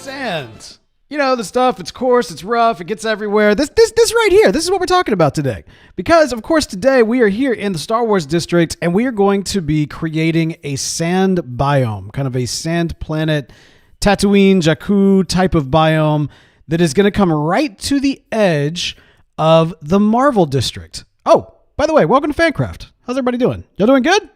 Sand. You know, the stuff, it's coarse, it's rough, it gets everywhere. This right here, this is what we're talking about today. Because, of course, today we are here in the Star Wars district, and we are going to be creating a sand biome, kind of a sand planet, Tatooine, Jakku type of biome that is going to come right to the edge of the Marvel district. Oh, by the way, welcome to Fancraft. How's everybody doing? Y'all doing good?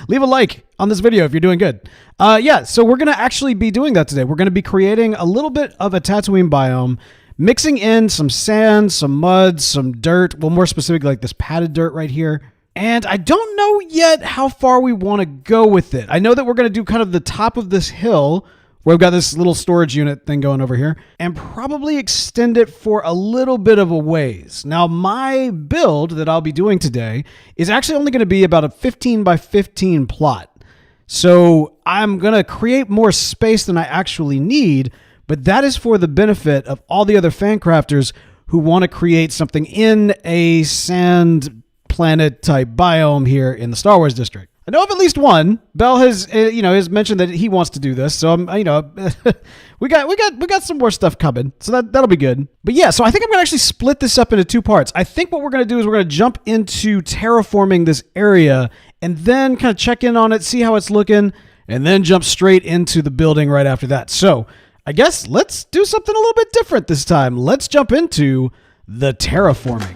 Leave a like on this video if you're doing good. So we're going to actually be doing that today. We're going to be creating a little bit of a Tatooine biome, mixing in some sand, some mud, some dirt. Well, more specifically, like this padded dirt right here. And I don't know yet how far we want to go with it. I know that we're going to do kind of the top of this hill where we've got this little storage unit thing going over here, and probably extend it for a little bit of a ways. Now, my build that I'll be doing today is actually only going to be about a 15 by 15 plot. So I'm going to create more space than I actually need, but that is for the benefit of all the other fan crafters who want to create something in a sand planet type biome here in the Star Wars district. I know of at least one. Bell has, has mentioned that he wants to do this. So we got some more stuff coming. So that'll be good. But yeah, so I think I'm gonna actually split this up into two parts. I think what we're gonna do is we're gonna jump into terraforming this area and then kind of check in on it, see how it's looking, and then jump straight into the building right after that. So I guess let's do something a little bit different this time. Let's jump into the terraforming.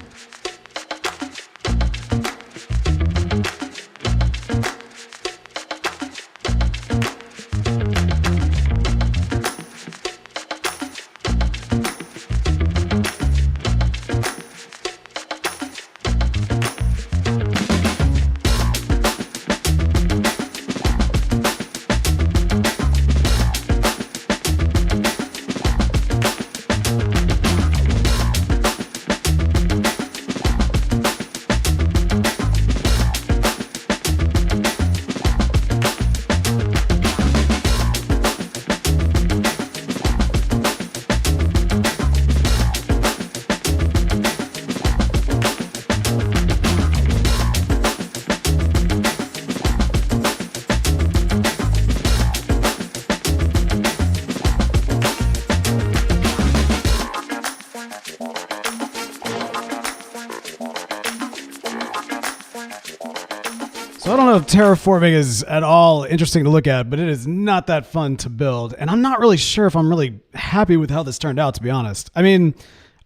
So I don't know if terraforming is at all interesting to look at, but it is not that fun to build. And I'm not really sure if I'm really happy with how this turned out, to be honest. I mean,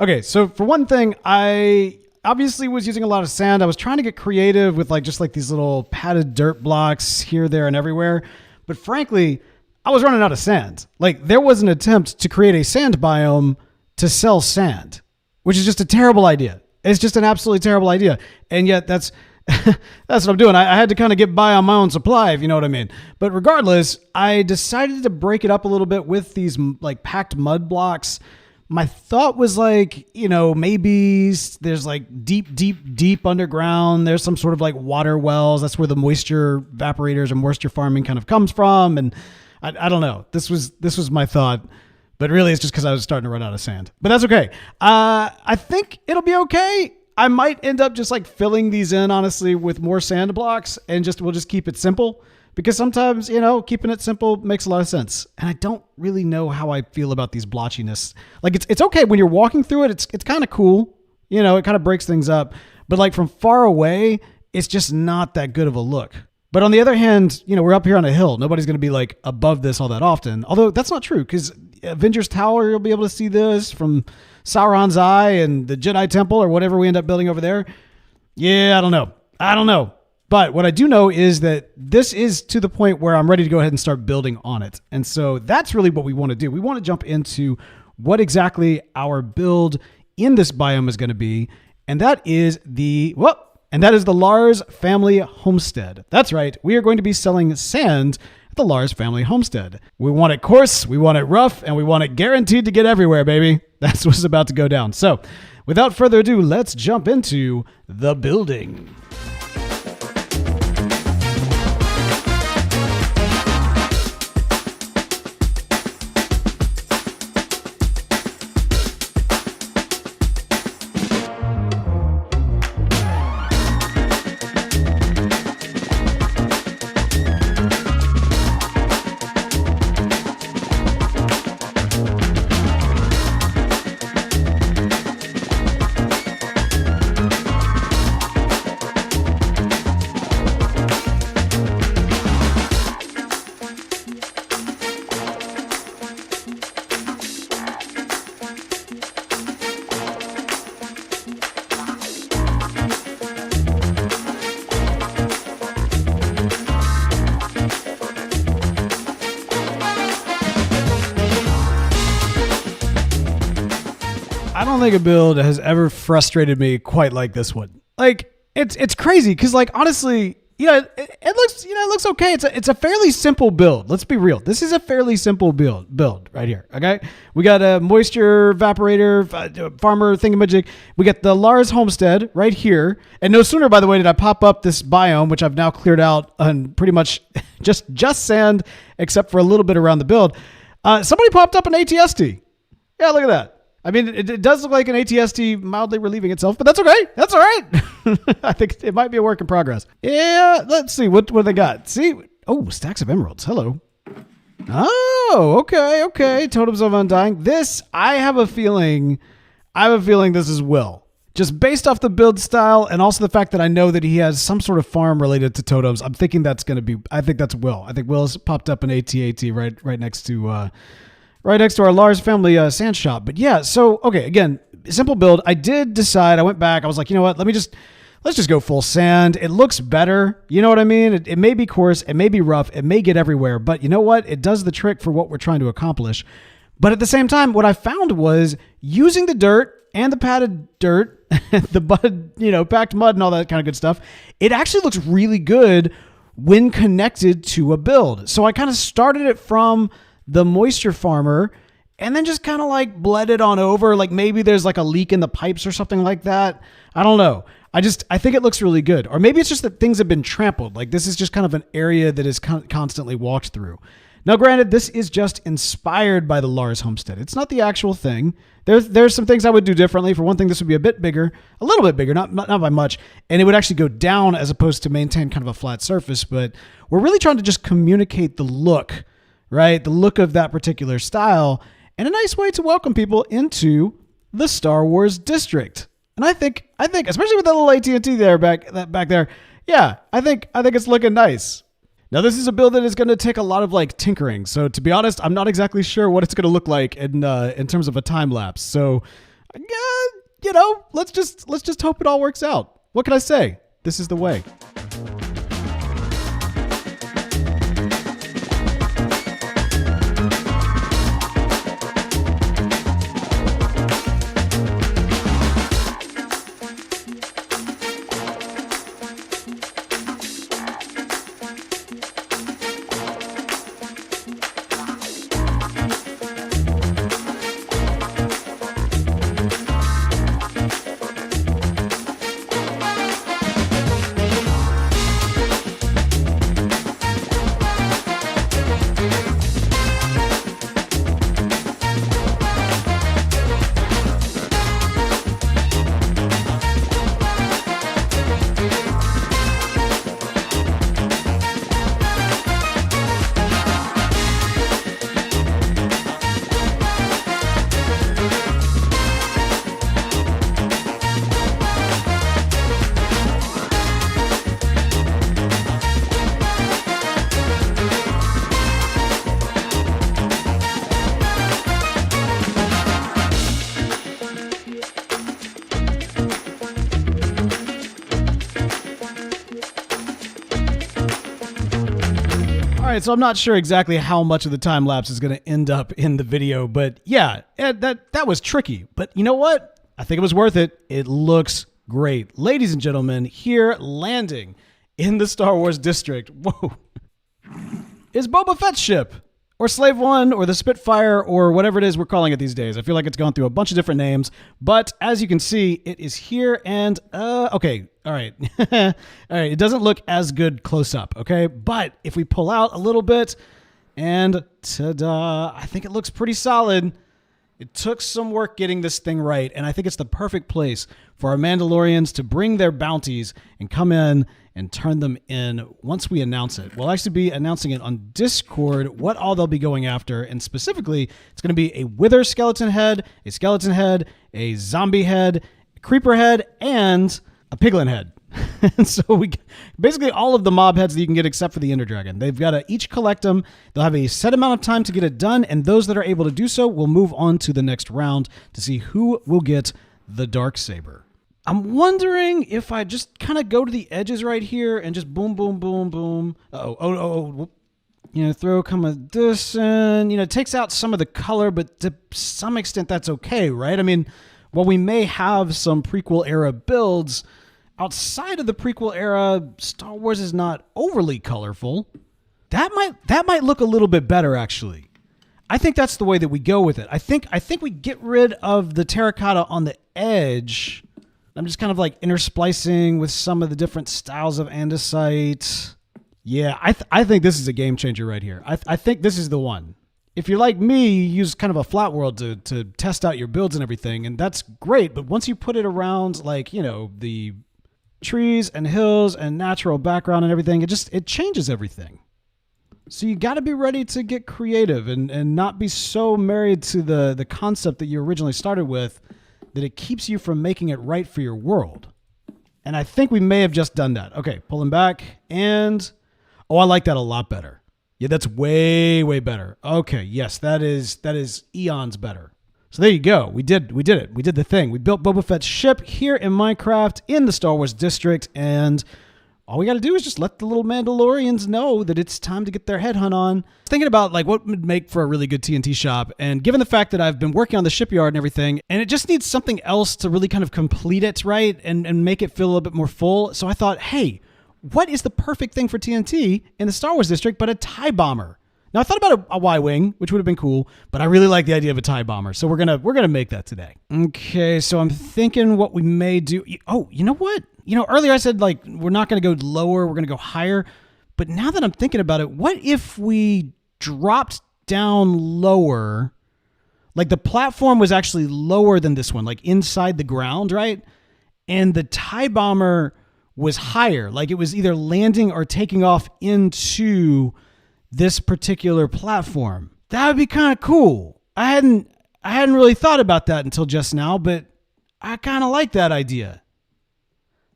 okay, so for one thing, I obviously was using a lot of sand. I was trying to get creative with just these little padded dirt blocks here, there, and everywhere. But frankly, I was running out of sand. There was an attempt to create a sand biome to sell sand, which is just a terrible idea. It's just an absolutely terrible idea. And yet that's what I'm doing. I had to kind of get by on my own supply, if you know what I mean. But regardless, I decided to break it up a little bit with these packed mud blocks. My thought was maybe there's deep underground. There's some sort of water wells. That's where the moisture evaporators and moisture farming kind of comes from. And I don't know. This was my thought. But really, it's just because I was starting to run out of sand. But that's okay. I think it'll be okay. I might end up just filling these in, honestly, with more sand blocks, and we'll just keep it simple, because sometimes, keeping it simple makes a lot of sense. And I don't really know how I feel about these blotchiness. It's okay when you're walking through it. It's kind of cool. It kind of breaks things up, but from far away, it's just not that good of a look. But on the other hand, we're up here on a hill. Nobody's going to be above this all that often. Although that's not true, because Avengers Tower, you'll be able to see this from Sauron's Eye and the Jedi Temple or whatever we end up building over there. Yeah, I don't know. But what I do know is that this is to the point where I'm ready to go ahead and start building on it. And so that's really what we want to do. We want to jump into what exactly our build in this biome is going to be. And that is the Lars family homestead. That's right. We are going to be selling sand at the Lars family homestead. We want it coarse, we want it rough, and we want it guaranteed to get everywhere, baby. That's what's about to go down. So without further ado, let's jump into the building. I don't think a build has ever frustrated me quite like this one. Like, it's crazy because, like, honestly, it looks okay. It's a fairly simple build. Let's be real. This is a fairly simple build right here. Okay, we got a moisture evaporator, farmer thingamajig. We got the Lars homestead right here, and no sooner, by the way, did I pop up this biome, which I've now cleared out and pretty much just sand, except for a little bit around the build. Somebody popped up an ATST. Yeah, look at that. I mean, it does look like an ATST mildly relieving itself, but that's okay. That's all right. I think it might be a work in progress. Yeah, let's see. What they got? See? Oh, stacks of emeralds. Hello. Oh, okay. Totems of Undying. This, I have a feeling this is Will. Just based off the build style and also the fact that I know that he has some sort of farm related to totems, I'm thinking that's going to be, I think that's Will. I think Will's popped up an AT-AT right next to our Lars family sand shop. But yeah, so, okay, again, simple build. I did decide, I went back, I was like, you know what, let's just go full sand. It looks better. You know what I mean? It may be coarse, it may be rough, it may get everywhere, but you know what? It does the trick for what we're trying to accomplish. But at the same time, what I found was using the dirt and the padded dirt, the mud, packed mud and all that kind of good stuff, it actually looks really good when connected to a build. So I kind of started it from the moisture farmer and then just kind of like bled it on over. Like maybe there's like a leak in the pipes or something like that. I don't know. I think it looks really good. Or maybe it's just that things have been trampled. Like this is just kind of an area that is constantly walked through. Now, granted, this is just inspired by the Lars homestead. It's not the actual thing. There's some things I would do differently. For one thing, this would be a bit bigger, a little bit bigger, not by much. And it would actually go down as opposed to maintain kind of a flat surface. But we're really trying to just communicate the look, right? The look of that particular style, and a nice way to welcome people into the Star Wars district. And I think, especially with that little AT&T there back there, yeah, I think it's looking nice. Now, this is a build that is going to take a lot of like tinkering. So to be honest, I'm not exactly sure what it's going to look like in terms of a time lapse. So, let's just hope it all works out. What can I say? This is the way. So I'm not sure exactly how much of the time lapse is going to end up in the video, but yeah, that was tricky. But you know what? I think it was worth it. It looks great. Ladies and gentlemen, here landing in the Star Wars district, whoa, is Boba Fett's ship, or Slave One, or the Spitfire, or whatever it is we're calling it these days. I feel like it's gone through a bunch of different names, but as you can see, it is here and, okay, all right. All right, it doesn't look as good close up, okay? But if we pull out a little bit, and ta-da, I think it looks pretty solid. It took some work getting this thing right, and I think it's the perfect place for our Mandalorians to bring their bounties and come in and turn them in once we announce it. We'll actually be announcing it on Discord, what all they'll be going after, and specifically, it's going to be a Wither skeleton head, a zombie head, a creeper head, and a piglin head. And so we basically all of the mob heads that you can get except for the Ender Dragon. They've got to each collect them. They'll have a set amount of time to get it done, and those that are able to do so will move on to the next round to see who will get the Darksaber. I'm wondering if I just kind of go to the edges right here and just boom, boom, boom, boom. Throw come of this in. It takes out some of the color, but to some extent that's okay, right? I mean, while we may have some prequel era builds, outside of the prequel era, Star Wars is not overly colorful. That might look a little bit better, actually. I think that's the way that we go with it. I think we get rid of the terracotta on the edge. I'm just kind of like intersplicing with some of the different styles of andesite. Yeah, I think this is a game changer right here. I think this is the one. If you're like me, you use kind of a flat world to test out your builds and everything, and that's great. But once you put it around, like, you know, the trees and hills and natural background and everything, it changes everything. So you got to be ready to get creative and not be so married to the concept that you originally started with that it keeps you from making it right for your world. And I think we may have just done that. Okay, pulling back and... oh, I like that a lot better. Yeah, that's way, way better. Okay, yes, that is eons better. So there you go. We did it. We did the thing. We built Boba Fett's ship here in Minecraft in the Star Wars district, and all we got to do is just let the little Mandalorians know that it's time to get their headhunt on. Thinking about like what would make for a really good TNT shop, and given the fact that I've been working on the shipyard and everything, and it just needs something else to really kind of complete it, right, and make it feel a little bit more full. So I thought, hey, what is the perfect thing for TNT in the Star Wars district but a TIE bomber? Now I thought about a Y-wing, which would have been cool, but I really like the idea of a TIE bomber, so we're gonna make that today. Okay, so I'm thinking what we may do. Oh, you know what? You know, earlier I said like we're not gonna go lower, we're gonna go higher. But now that I'm thinking about it, what if we dropped down lower? Like the platform was actually lower than this one, like inside the ground, right? And the TIE bomber was higher, like it was either landing or taking off into this particular platform. That would be kind of cool. I hadn't really thought about that until just now, but I kind of like that idea.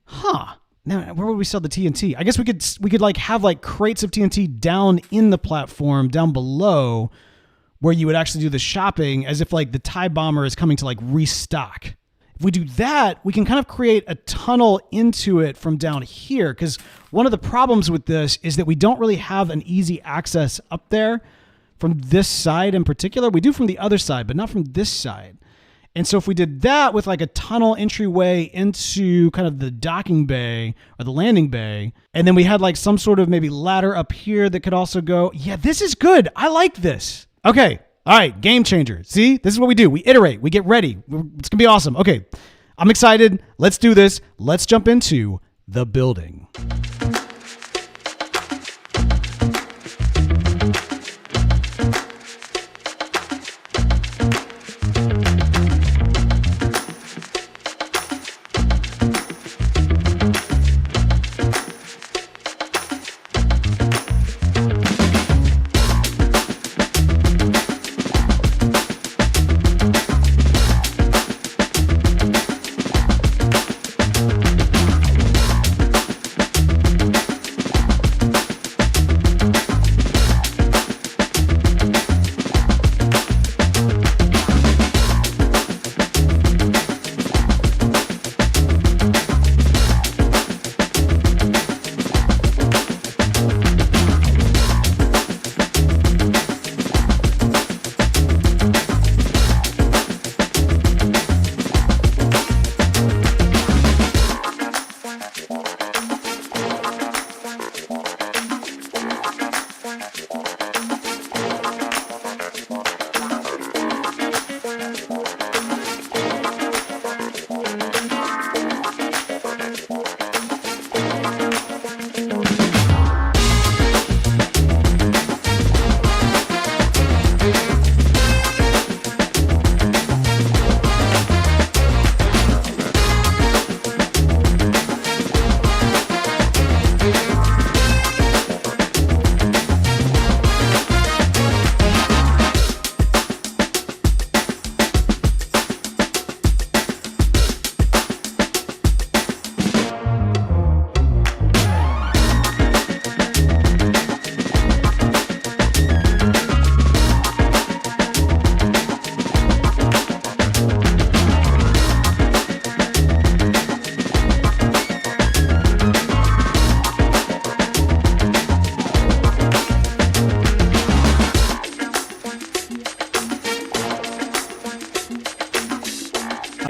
Huh. Now, where would we sell the TNT? I guess we could like have like crates of TNT down in the platform down below where you would actually do the shopping as if like the TIE bomber is coming to like restock. If we do that, we can kind of create a tunnel into it from down here, because one of the problems with this is that we don't really have an easy access up there from this side in particular. We do from the other side, but not from this side. And so if we did that with like a tunnel entryway into kind of the docking bay or the landing bay, and then we had like some sort of maybe ladder up here that could also go, yeah, this is good. I like this. Okay. All right, game changer. See, this is what we do. We iterate. We get ready. It's going to be awesome. Okay, I'm excited. Let's do this. Let's jump into the building.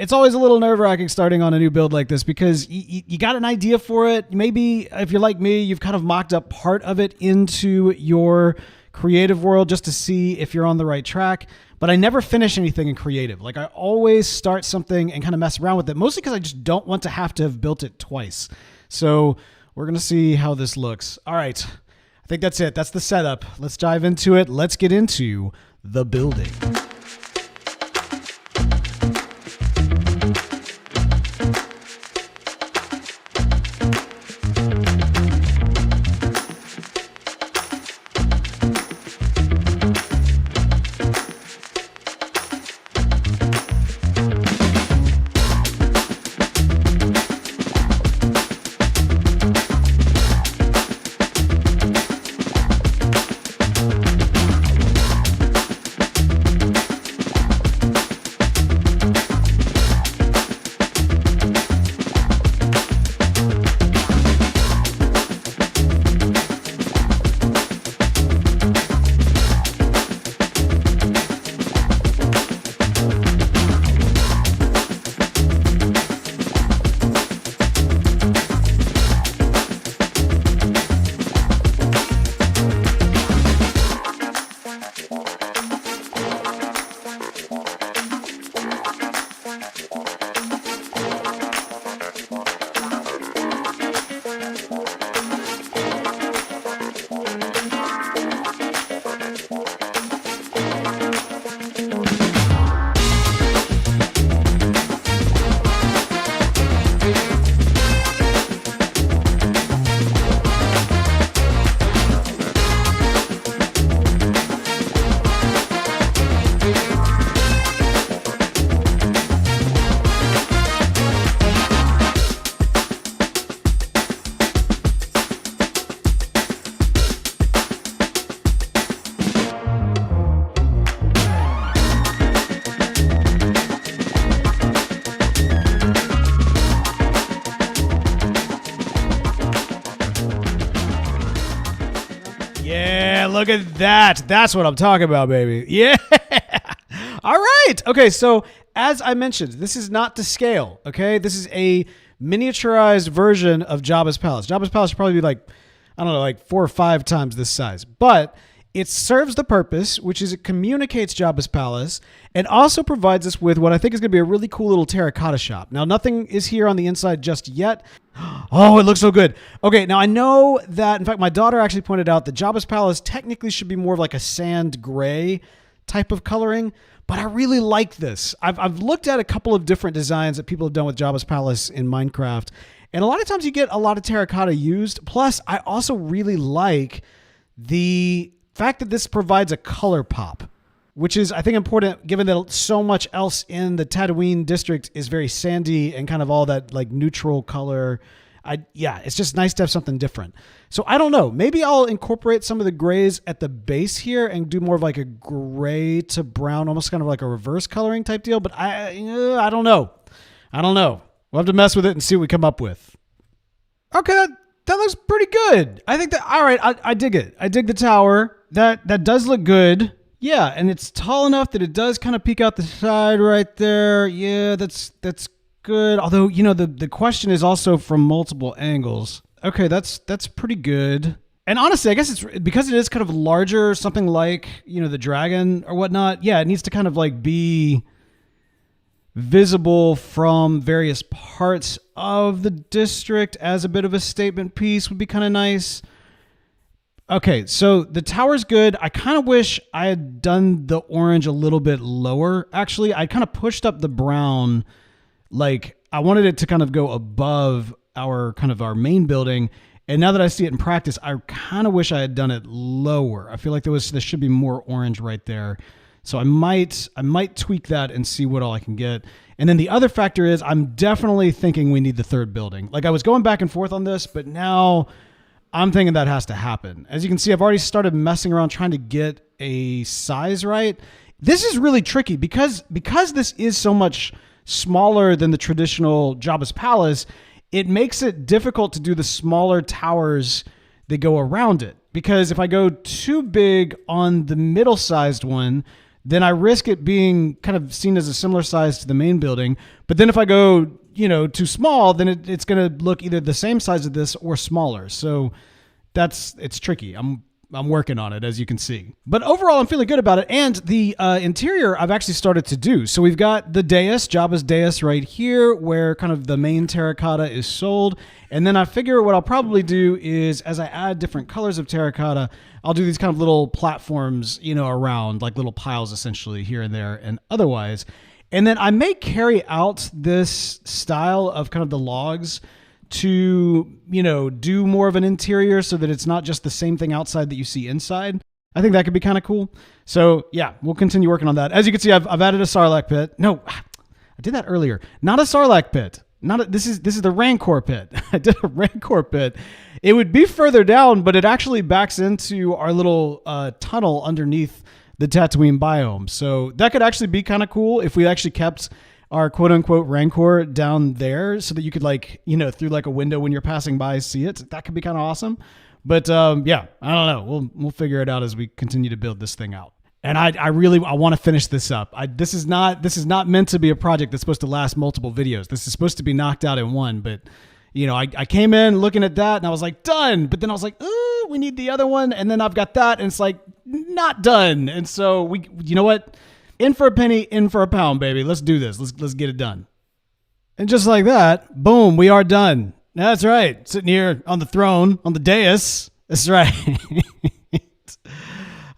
It's always a little nerve-wracking starting on a new build like this because you got an idea for it. Maybe if you're like me, you've kind of mocked up part of it into your creative world just to see if you're on the right track. But I never finish anything in creative. Like I always start something and kind of mess around with it, mostly because I just don't want to have built it twice. So we're going to see how this looks. All right. I think that's it. That's the setup. Let's dive into it. Let's get into the building. Look at that. That's what I'm talking about, baby. Yeah. All right. Okay, so as I mentioned, this is not to scale, okay? This is a miniaturized version of Jabba's palace. Jabba's palace should probably be like, I don't know, like 4 or 5 times this size. But it serves the purpose, which is it communicates Jabba's palace and also provides us with what I think is going to be a really cool little terracotta shop. Now, nothing is here on the inside just yet. Oh, it looks so good. Okay, now I know that, in fact, my daughter actually pointed out that Jabba's palace technically should be more of like a sand gray type of coloring, but I really like this. I've looked at a couple of different designs that people have done with Jabba's palace in Minecraft, and a lot of times you get a lot of terracotta used. Plus, I also really like the fact that this provides a color pop, which is, I think, important given that so much else in the Tatooine district is very sandy and kind of all that like neutral color. Yeah, it's just nice to have something different. So I don't know. Maybe I'll incorporate some of the grays at the base here and do more of like a gray to brown, almost kind of like a reverse coloring type deal. But I don't know. We'll have to mess with it and see what we come up with. Okay, that looks pretty good. I think that, all right, I dig it. I dig the tower. That does look good. Yeah, and it's tall enough that it does kind of peek out the side right there. Yeah, that's good. Although, you know, the question is also from multiple angles. Okay, that's pretty good. And honestly, I guess it's because it is kind of larger, something like, you know, the dragon or whatnot. Yeah, it needs to kind of like be visible from various parts of the district as a bit of a statement piece would be kind of nice. Okay, so the tower's good. I kind of wish I had done the orange a little bit lower. Actually, I kind of pushed up the brown. Like, I wanted it to kind of go above our main building. And now that I see it in practice, I kind of wish I had done it lower. I feel like there should be more orange right there. So I might tweak that and see what all I can get. And then the other factor is I'm definitely thinking we need the third building. Like, I was going back and forth on this, but now I'm thinking that has to happen. As you can see, I've already started messing around trying to get a size right. This is really tricky because this is so much smaller than the traditional Jabba's palace. It makes it difficult to do the smaller towers that go around it. Because if I go too big on the middle-sized one, then I risk it being kind of seen as a similar size to the main building. But then if I go, too small, then it's going to look either the same size as this or smaller. So it's tricky. I'm working on it, as you can see. But overall, I'm feeling good about it. And the interior, I've actually started to do. So we've got the dais, Jabba's dais right here, where kind of the main terracotta is sold. And then I figure what I'll probably do is, as I add different colors of terracotta, I'll do these kind of little platforms, around, like little piles essentially here and there and otherwise. And then I may carry out this style of kind of the logs to, do more of an interior so that it's not just the same thing outside that you see inside. I think that could be kind of cool. So yeah, we'll continue working on that. As you can see, I've added a Sarlacc pit. No, I did that earlier. Not a Sarlacc pit. This is the Rancor pit. I did a Rancor pit. It would be further down, but it actually backs into our little tunnel underneath the Tatooine biome. So that could actually be kind of cool if we actually kept our quote unquote Rancor down there so that you could through like a window when you're passing by, see it. That could be kind of awesome. But yeah, I don't know. We'll figure it out as we continue to build this thing out. And I want to finish this up. This is not meant to be a project that's supposed to last multiple videos. This is supposed to be knocked out in one. But I came in looking at that and I was like, done. But then I was like, ooh, we need the other one. And then I've got that and it's like not done. And so you know what? In for a penny, in for a pound, baby. Let's do this. Let's get it done. And just like that, boom, we are done. That's right. Sitting here on the throne, on the dais. That's right.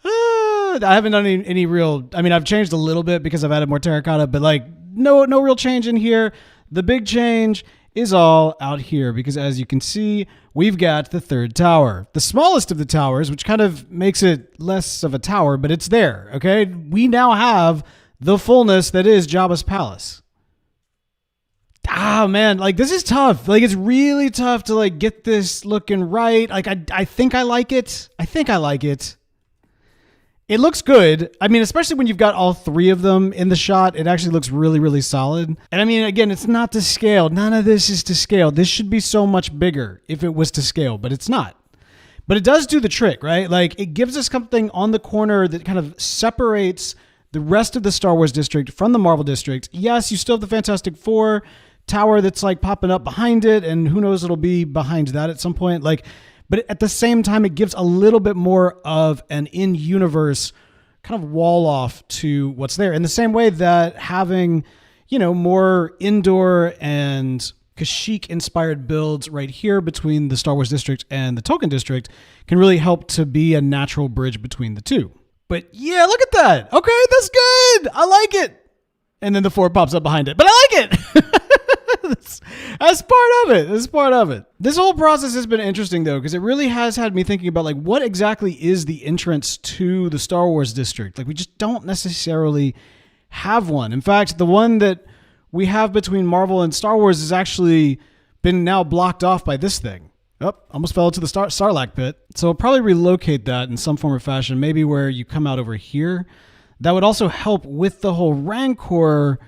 I haven't done any real, I've changed a little bit because I've added more terracotta, but no real change in here. The big change is all out here because as you can see, we've got the third tower, the smallest of the towers, which kind of makes it less of a tower, but it's there. Okay. We now have the fullness that is Jabba's palace. Ah, man, this is tough. It's really tough to get this looking right. I think I like it. It looks good. Especially when you've got all three of them in the shot, it actually looks really, really solid. And again, it's not to scale. None of this is to scale. This should be so much bigger if it was to scale, but it's not. But it does do the trick, right? It gives us something on the corner that kind of separates the rest of the Star Wars district from the Marvel district. Yes, you still have the Fantastic Four tower that's popping up behind it, and who knows, it'll be behind that at some point. But at the same time, it gives a little bit more of an in-universe kind of wall off to what's there. In the same way that having, more indoor and Kashyyyk-inspired builds right here between the Star Wars district and the Tolkien district can really help to be a natural bridge between the two. But yeah, look at that. Okay, that's good. I like it. And then the 4 pops up behind it. But I like it. That's part of it. This whole process has been interesting, though, because it really has had me thinking about, what exactly is the entrance to the Star Wars district? We just don't necessarily have one. In fact, the one that we have between Marvel and Star Wars has actually been now blocked off by this thing. Oh, almost fell into the Sarlacc pit. So I'll probably relocate that in some form or fashion, maybe where you come out over here. That would also help with the whole Rancor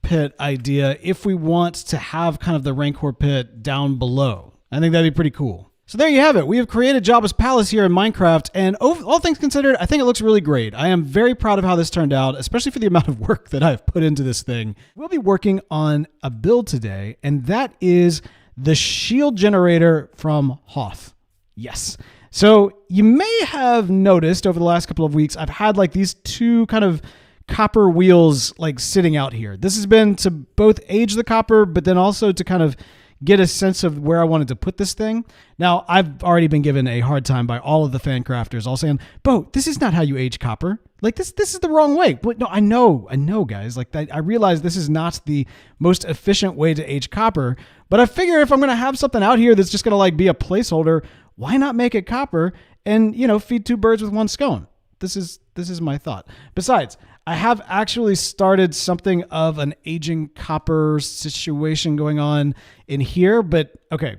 pit idea if we want to have kind of the Rancor pit down below. I think that'd be pretty cool. So there you have it. We have created Jabba's palace here in Minecraft, and all things considered, I think it looks really great. I am very proud of how this turned out, especially for the amount of work that I've put into this thing. We'll be working on a build today, and that is the shield generator from Hoth. Yes. So you may have noticed over the last couple of weeks, I've had these two kind of copper wheels sitting out here. This has been to both age the copper, but then also to kind of get a sense of where I wanted to put this thing. Now, I've already been given a hard time by all of the fan crafters, all saying, Bo, this is not how you age copper. This is the wrong way. But no, I know, guys. I realize this is not the most efficient way to age copper, but I figure if I'm going to have something out here that's just going to be a placeholder, why not make it copper and, feed 2 birds with 1 stone? This is my thought. Besides, I have actually started something of an aging copper situation going on in here, but okay,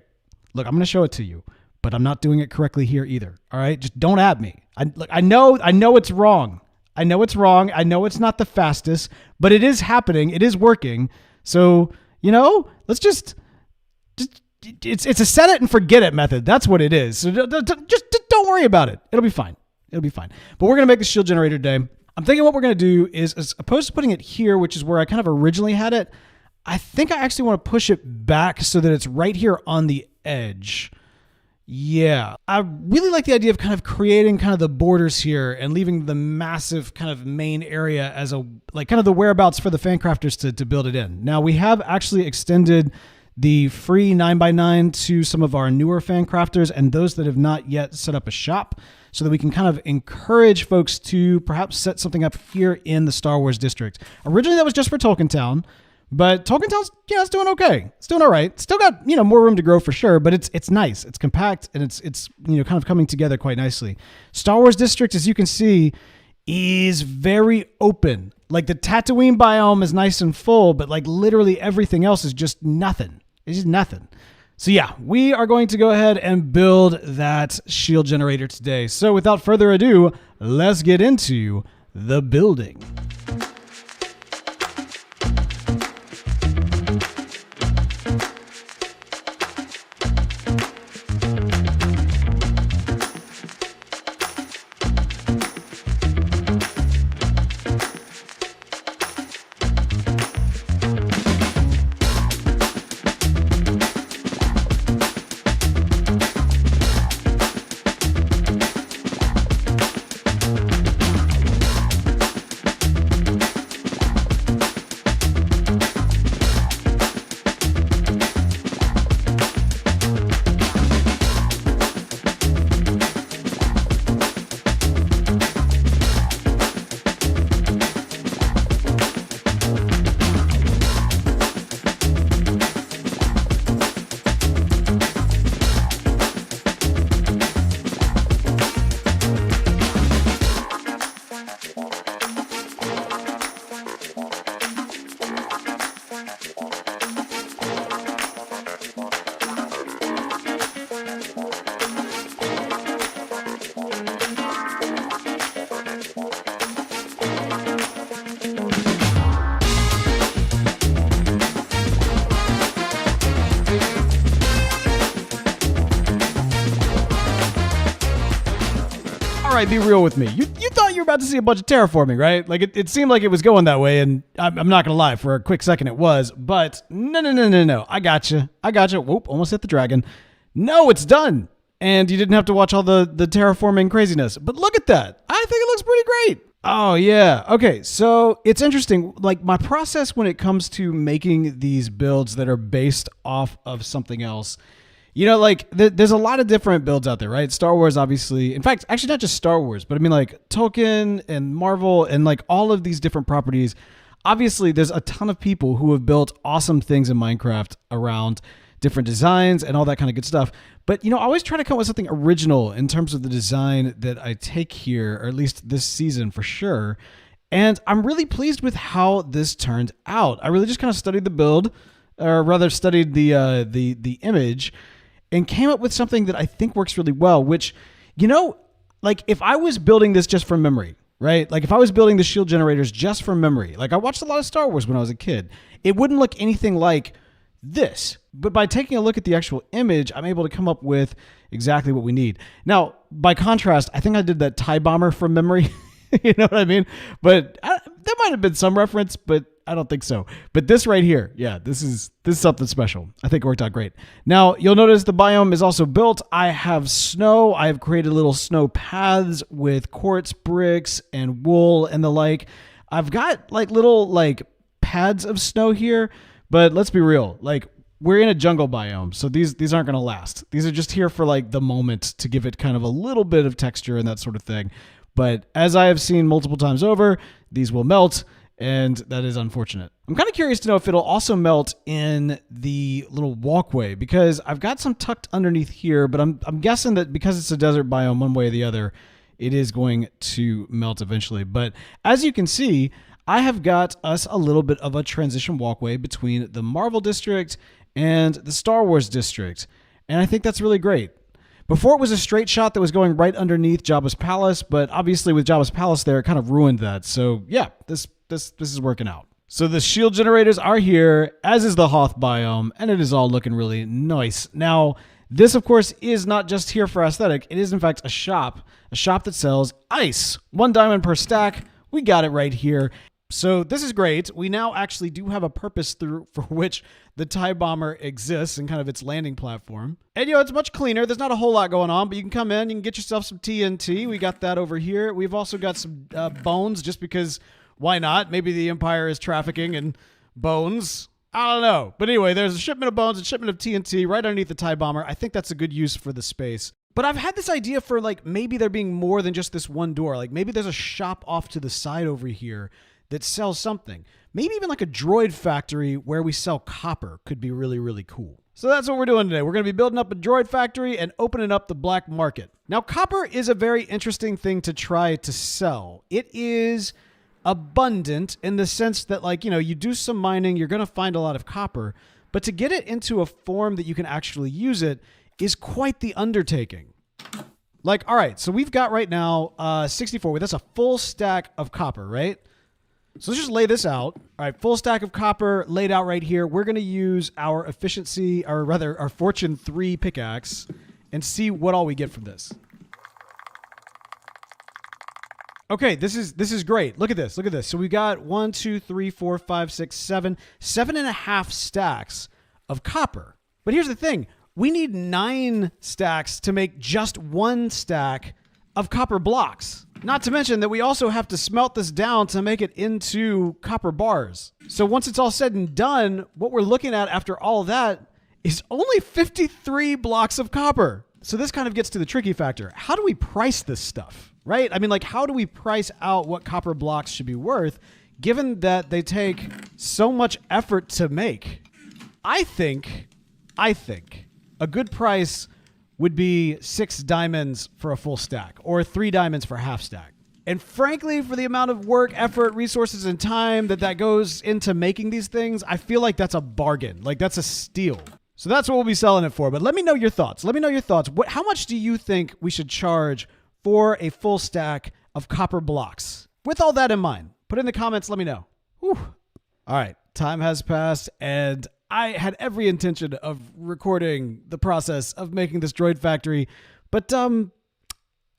look, I'm going to show it to you, but I'm not doing it correctly here either. All right. Just don't at me. I know it's wrong. I know it's wrong. I know it's not the fastest, but it is happening. It is working. So, let's just it's a set it and forget it method. That's what it is. So just don't worry about it. It'll be fine. But we're going to make the shield generator today. I'm thinking what we're going to do is, as opposed to putting it here, which is where I kind of originally had it, I think I actually want to push it back so that it's right here on the edge. Yeah, I really like the idea of kind of creating kind of the borders here and leaving the massive kind of main area as a, like kind of the whereabouts for the Fancrafters to build it in. Now we have actually extended the free 9x9 to some of our newer Fancrafters and those that have not yet set up a shop, so that we can kind of encourage folks to perhaps set something up here in the Star Wars district. Originally that was just for Tolkien Town, but Tolkien Town's, it's doing okay. It's doing all right. Still got, more room to grow for sure, but it's nice. It's compact and it's kind of coming together quite nicely. Star Wars district, as you can see, is very open. Like the Tatooine biome is nice and full, but like literally everything else is just nothing. It's just nothing. So yeah, we are going to go ahead and build that shield generator today. So without further ado, let's get into the building. All right, be real with me. You thought you were about to see a bunch of terraforming, right? Like it seemed like it was going that way, and I'm not gonna lie, for a quick second it was, but no. I gotcha. Whoop, almost hit the dragon. No, it's done. And you didn't have to watch all the terraforming craziness. But look at that. I think it looks pretty great. Oh yeah. Okay, so it's interesting. Like my process when it comes to making these builds that are based off of something else, like there's a lot of different builds out there, right? Star Wars, obviously. In fact, actually not just Star Wars, but I mean like Tolkien and Marvel and like all of these different properties. Obviously, there's a ton of people who have built awesome things in Minecraft around different designs and all that kind of good stuff. But, I always try to come up with something original in terms of the design that I take here, or at least this season for sure. And I'm really pleased with how this turned out. I really just kind of studied the build, or rather studied the image, and came up with something that I think works really well, which, like if I was building this just from memory, right? Like if I was building the shield generators just from memory, like I watched a lot of Star Wars when I was a kid, it wouldn't look anything like this. But by taking a look at the actual image, I'm able to come up with exactly what we need. Now, by contrast, I think I did that TIE bomber from memory. You know what I mean? But there might have been some reference, but I don't think so. But this right here, yeah, this is something special. I think it worked out great. Now, you'll notice the biome is also built. I have snow. I have created little snow paths with quartz bricks and wool and the like. I've got like little like pads of snow here, but let's be real. Like we're in a jungle biome, so these aren't going to last. These are just here for like the moment to give it kind of a little bit of texture and that sort of thing. But as I have seen multiple times over, these will melt, and that is unfortunate. I'm kind of curious to know if it'll also melt in the little walkway, because I've got some tucked underneath here, but I'm guessing that because it's a desert biome one way or the other, it is going to melt eventually. But as you can see, I have got us a little bit of a transition walkway between the Marvel district and the Star Wars district, and I think that's really great. Before it was a straight shot that was going right underneath Jabba's palace, but obviously with Jabba's palace there, it kind of ruined that. So yeah, this is working out. So the shield generators are here, as is the Hoth biome, and it is all looking really nice. Now, this of course is not just here for aesthetic. It is in fact a shop that sells ice. 1 diamond per stack, We got it right here. So this is great. We now actually do have a purpose for which the TIE Bomber exists and kind of its landing platform. And, it's much cleaner. There's not a whole lot going on, but you can come in, you can get yourself some TNT. We got that over here. We've also got some bones, just because why not? Maybe the Empire is trafficking in bones. I don't know. But anyway, there's a shipment of bones and shipment of TNT right underneath the TIE Bomber. I think that's a good use for the space. But I've had this idea for maybe there being more than just this one door. Maybe there's a shop off to the side over here that sells something. Maybe even a droid factory where we sell copper could be really, really cool. So that's what we're doing today. We're going to be building up a droid factory and opening up the black market. Now, copper is a very interesting thing to try to sell. It is abundant in the sense that you do some mining, you're going to find a lot of copper, but to get it into a form that you can actually use it is quite the undertaking. All right, so we've got right now 64. That's a full stack of copper, right? So let's just lay this out. All right, full stack of copper laid out right here. We're going to use our efficiency, or rather our Fortune 3 pickaxe, and see what all we get from this. Okay, this is great. Look at this. Look at this. So we got 1, 2, 3, 4, 5, 6, 7, 7.5 stacks of copper. But here's the thing. We need 9 stacks to make just 1 stack of copper blocks. Not to mention that we also have to smelt this down to make it into copper bars. So once it's all said and done, what we're looking at after all that is only 53 blocks of copper. So this kind of gets to the tricky factor. How do we price this stuff, right? I mean, how do we price out what copper blocks should be worth, given that they take so much effort to make? I think a good price would be 6 diamonds for a full stack, or 3 diamonds for a half stack. And frankly, for the amount of work, effort, resources, and time that goes into making these things, I feel like that's a bargain. That's a steal. So that's what we'll be selling it for. But let me know your thoughts. How much do you think we should charge for a full stack of copper blocks? With all that in mind, put it in the comments. Let me know. Whew. All right. Time has passed, and I had every intention of recording the process of making this droid factory, but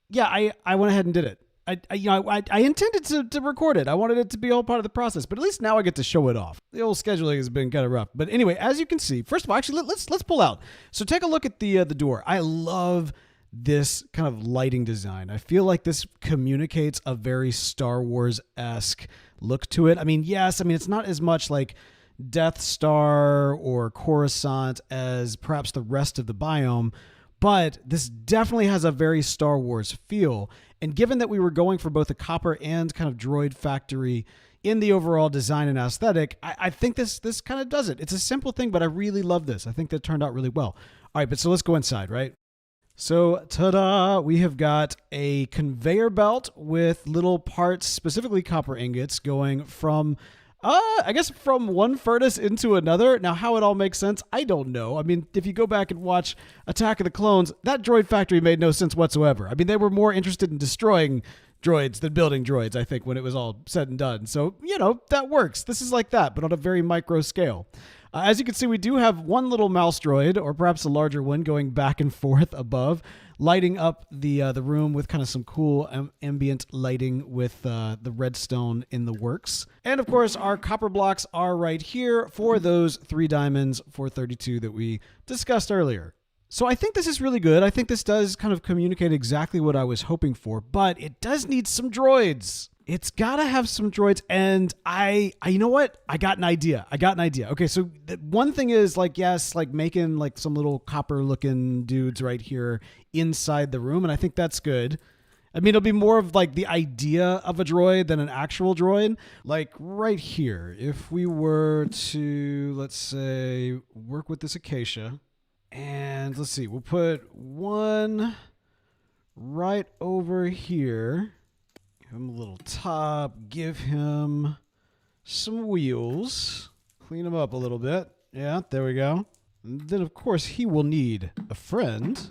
yeah, I went ahead and did it. I intended to record it. I wanted it to be all part of the process, but at least now I get to show it off. The old scheduling has been kind of rough, but anyway, as you can see, first of all, actually let's pull out. So take a look at the door. I love this kind of lighting design. I feel like this communicates a very Star Wars-esque look to it. I mean, yes, it's not as much like Death Star or Coruscant as perhaps the rest of the biome, but this definitely has a very Star Wars feel. And given that we were going for both a copper and kind of droid factory in the overall design and aesthetic, I think this kind of does it. It's a simple thing, but I really love this. I think that turned out really well. All right, but so let's go inside, right? So, ta-da, we have got a conveyor belt with little parts, specifically copper ingots, going from I guess from one furnace into another. Now, how it all makes sense, I don't know. I mean, if you go back and watch Attack of the Clones, that droid factory made no sense whatsoever. I mean, they were more interested in destroying droids than building droids, I think, when it was all said and done. So, that works. This is like that, but on a very micro scale. As you can see, we do have one little mouse droid, or perhaps a larger one, going back and forth above, lighting up the room with kind of some cool ambient lighting with the redstone in the works. And of course, our copper blocks are right here for those 3 diamonds for 32 that we discussed earlier. So I think this is really good. I think this does kind of communicate exactly what I was hoping for, but it does need some droids. It's got to have some droids, and you know what? I got an idea. Okay, so one thing is making some little copper-looking dudes right here inside the room, and I think that's good. I mean, it'll be more of the idea of a droid than an actual droid. Right here, if we were to, let's say, work with this acacia, and let's see, we'll put one right over here. Give him a little top, give him some wheels, clean him up a little bit. Yeah, there we go. And then, of course, he will need a friend.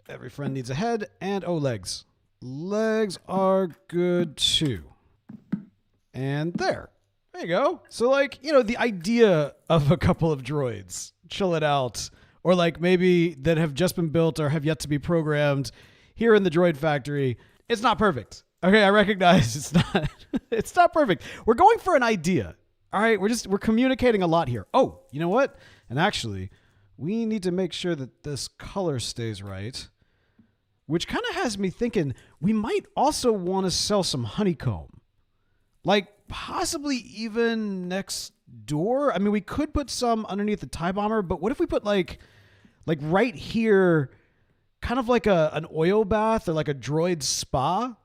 Every friend needs a head and, legs. Legs are good, too. And there. There you go. So, the idea of a couple of droids, chill it out, or maybe that have just been built or have yet to be programmed here in the droid factory, it's not perfect. Okay, I recognize it's not perfect. We're going for an idea. All right, we're communicating a lot here. Oh, you know what? And actually, we need to make sure that this color stays right, which kind of has me thinking we might also want to sell some honeycomb. Like possibly even next door. I mean, we could put some underneath the TIE bomber, but what if we put like right here, kind of like an oil bath or like a droid spa?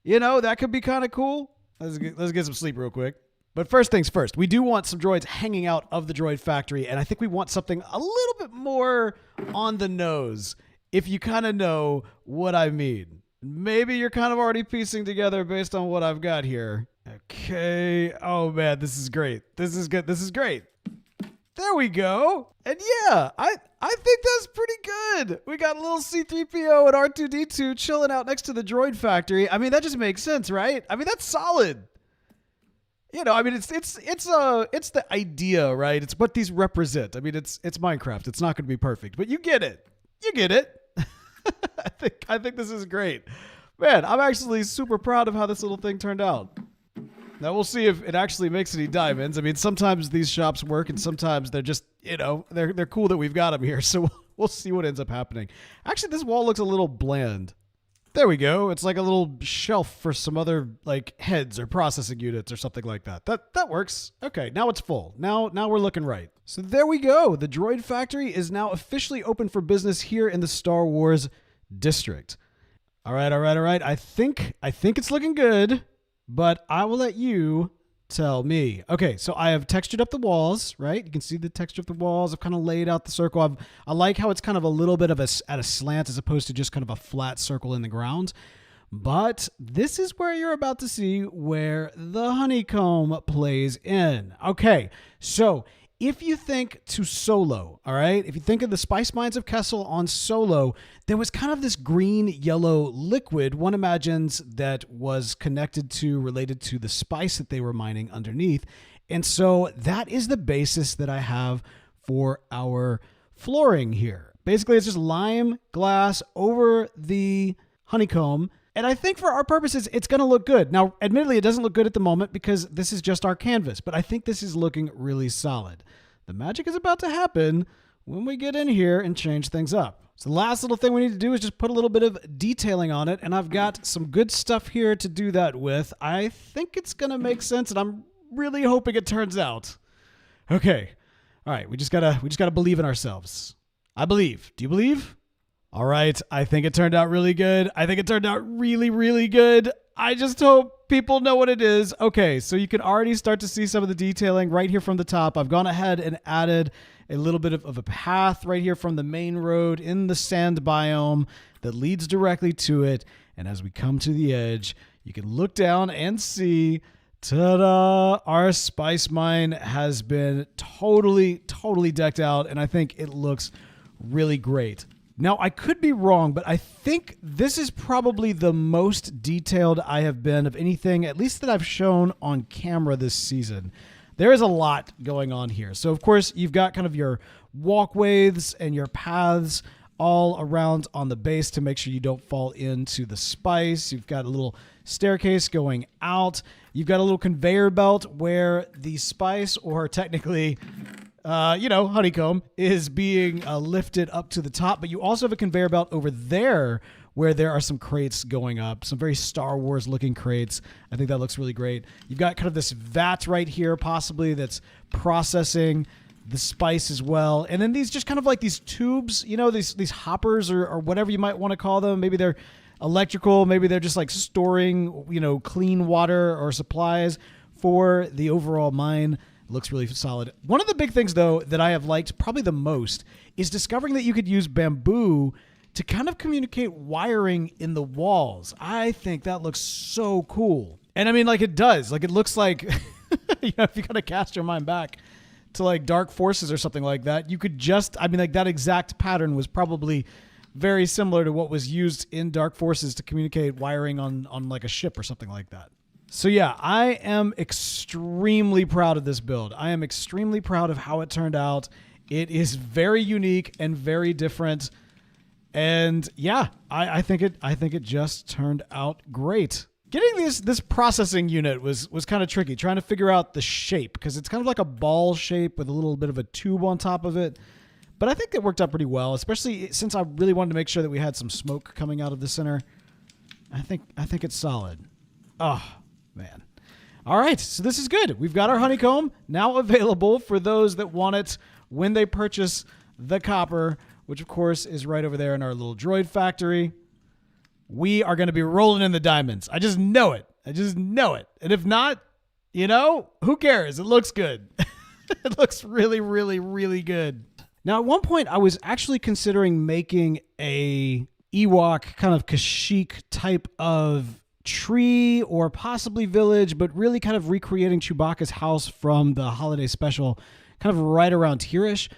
You know, that could be kind of cool. Let's get some sleep real quick. But first things first, we do want some droids hanging out of the droid factory, and I think we want something a little bit more on the nose, if you kind of know what I mean. Maybe you're kind of already piecing together based on what I've got here. Okay. Oh, man, this is great. This is good. This is great. There we go. And yeah, I think that's pretty good. We got a little C-3PO and R2-D2 chilling out next to the droid factory. I mean, that just makes sense, right? I mean, that's solid. You know, I mean, it's the idea, right? It's what these represent. I mean, it's Minecraft. It's not going to be perfect, but you get it. You get it. I think this is great. Man, I'm actually super proud of how this little thing turned out. Now we'll see if it actually makes any diamonds. I mean, sometimes these shops work and sometimes they're just, you know, they're cool that we've got them here. So we'll see what ends up happening. Actually, this wall looks a little bland. There we go. It's like a little shelf for some other like heads or processing units or something like that. That works. Okay, now it's full. Now we're looking right. So there we go. The droid factory is now officially open for business here in the Star Wars district. All right. I think it's looking good. But I will let you tell me. Okay, so I have textured up the walls, right? You can see the texture of the walls. I've kind of laid out the circle. I like how it's kind of a little bit of at a slant as opposed to just kind of a flat circle in the ground. But this is where you're about to see where the honeycomb plays in. Okay, so if you think to Solo, all right, if you think of the spice mines of Kessel on Solo, there was kind of this green-yellow liquid, one imagines, that was related to the spice that they were mining underneath. And so that is the basis that I have for our flooring here. Basically, it's just lime glass over the honeycomb. And I think for our purposes, it's going to look good. Now, admittedly, it doesn't look good at the moment because this is just our canvas, but I think this is looking really solid. The magic is about to happen when we get in here and change things up. So the last little thing we need to do is just put a little bit of detailing on it, and I've got some good stuff here to do that with. I think it's going to make sense, and I'm really hoping it turns out. Okay. All right, we just gotta believe in ourselves. I believe. Do you believe? All right, I think it turned out really good. I think it turned out really, really good. I just hope people know what it is. Okay, so you can already start to see some of the detailing right here from the top. I've gone ahead and added a little bit of a path right here from the main road in the sand biome that leads directly to it. And as we come to the edge, you can look down and see, ta-da, our spice mine has been totally decked out, and I think it looks really great. Now, I could be wrong, but I think this is probably the most detailed I have been of anything, at least that I've shown on camera this season. There is a lot going on here. So, of course, you've got kind of your walkways and your paths all around on the base to make sure you don't fall into the spice. You've got a little staircase going out. You've got a little conveyor belt where the spice, or technically honeycomb, is being lifted up to the top. But you also have a conveyor belt over there where there are some crates going up, some very Star Wars looking crates. I think that looks really great. You've got kind of this vat right here, possibly, that's processing the spice as well. And then these just kind of like these tubes, these hoppers or whatever you might want to call them. Maybe they're electrical. Maybe they're just like storing, clean water or supplies for the overall mine. Looks really solid. One of the big things, though, that I have liked probably the most is discovering that you could use bamboo to kind of communicate wiring in the walls. I think that looks so cool. And I mean, like, it does. Like, it looks like, if you kind of cast your mind back to like Dark Forces or something like that, you could that exact pattern was probably very similar to what was used in Dark Forces to communicate wiring on like a ship or something like that. So yeah, I am extremely proud of this build. I am extremely proud of how it turned out. It is very unique and very different. And yeah, I think it just turned out great. Getting this processing unit was kind of tricky, trying to figure out the shape, because it's kind of like a ball shape with a little bit of a tube on top of it. But I think it worked out pretty well, especially since I really wanted to make sure that we had some smoke coming out of the center. I think it's solid. Oh, man. All right, so this is good. We've got our honeycomb now available for those that want it when they purchase the copper, which of course is right over there in our little droid factory. We are going to be rolling in the diamonds. I just know it. And if not, who cares? It looks good. It looks really, really, really good. Now, at one point, I was actually considering making a Ewok kind of Kashyyyk type of tree or possibly village, but really kind of recreating Chewbacca's house from the holiday special, kind of right around here-ish.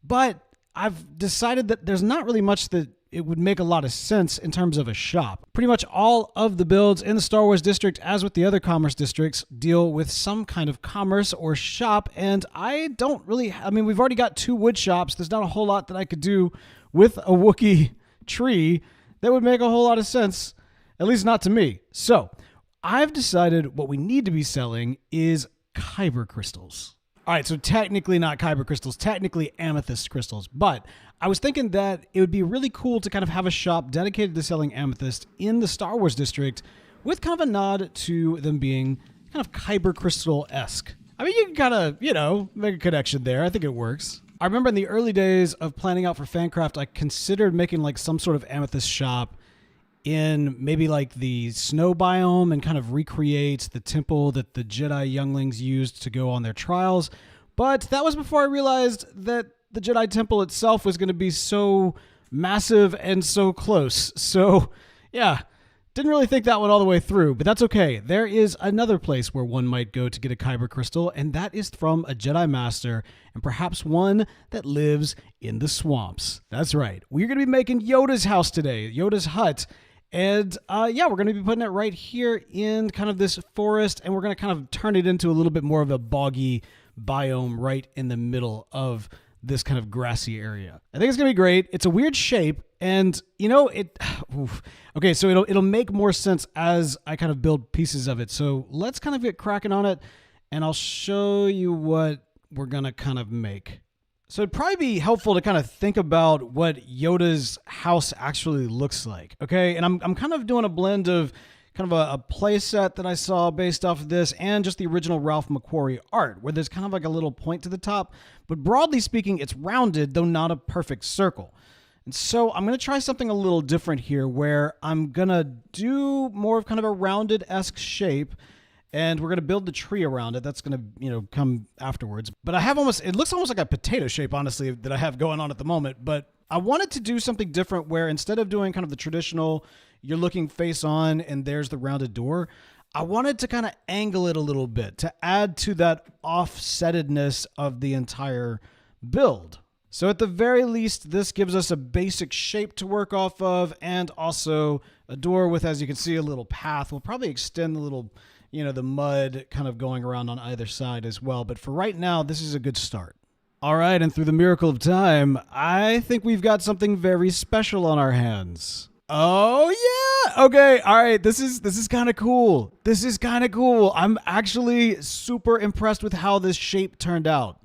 But I've decided that there's not really much that it would make a lot of sense in terms of a shop. Pretty much all of the builds in the Star Wars district, as with the other commerce districts, deal with some kind of commerce or shop, and we've already got 2 wood shops. There's not a whole lot that I could do with a Wookiee tree that would make a whole lot of sense, at least not to me. So I've decided what we need to be selling is kyber crystals. All right, so technically not kyber crystals, technically amethyst crystals, but I was thinking that it would be really cool to kind of have a shop dedicated to selling amethyst in the Star Wars district with kind of a nod to them being kind of kyber crystal-esque. I mean, you can kind of, make a connection there. I think it works. I remember in the early days of planning out for Fancraft, I considered making like some sort of amethyst shop in maybe like the snow biome and kind of recreate the temple that the Jedi younglings used to go on their trials. But that was before I realized that the Jedi temple itself was going to be so massive and so close. So yeah, didn't really think that one all the way through, but that's okay. There is another place where one might go to get a kyber crystal, and that is from a Jedi Master, and perhaps one that lives in the swamps. That's right. We're going to be making Yoda's house today, Yoda's hut. And we're going to be putting it right here in kind of this forest, and we're going to kind of turn it into a little bit more of a boggy biome right in the middle of this kind of grassy area. I think it's going to be great. It's a weird shape, and okay, so it'll make more sense as I kind of build pieces of it. So let's kind of get cracking on it, and I'll show you what we're going to kind of make. So it'd probably be helpful to kind of think about what Yoda's house actually looks like, okay? And I'm kind of doing a blend of kind of a play set that I saw based off of this and just the original Ralph McQuarrie art, where there's kind of like a little point to the top. But broadly speaking, it's rounded, though not a perfect circle. And so I'm going to try something a little different here, where I'm going to do more of kind of a rounded-esque shape, and we're going to build the tree around it. That's going to, come afterwards. But it looks almost like a potato shape, honestly, that I have going on at the moment. But I wanted to do something different where instead of doing kind of the traditional, you're looking face on and there's the rounded door, I wanted to kind of angle it a little bit to add to that offsettedness of the entire build. So at the very least, this gives us a basic shape to work off of, and also a door with, as you can see, a little path. We'll probably extend the little, the mud kind of going around on either side as well. But for right now, this is a good start. All right, and through the miracle of time, I think we've got something very special on our hands. Oh, yeah. Okay, all right, this is kind of cool. This is kind of cool. I'm actually super impressed with how this shape turned out.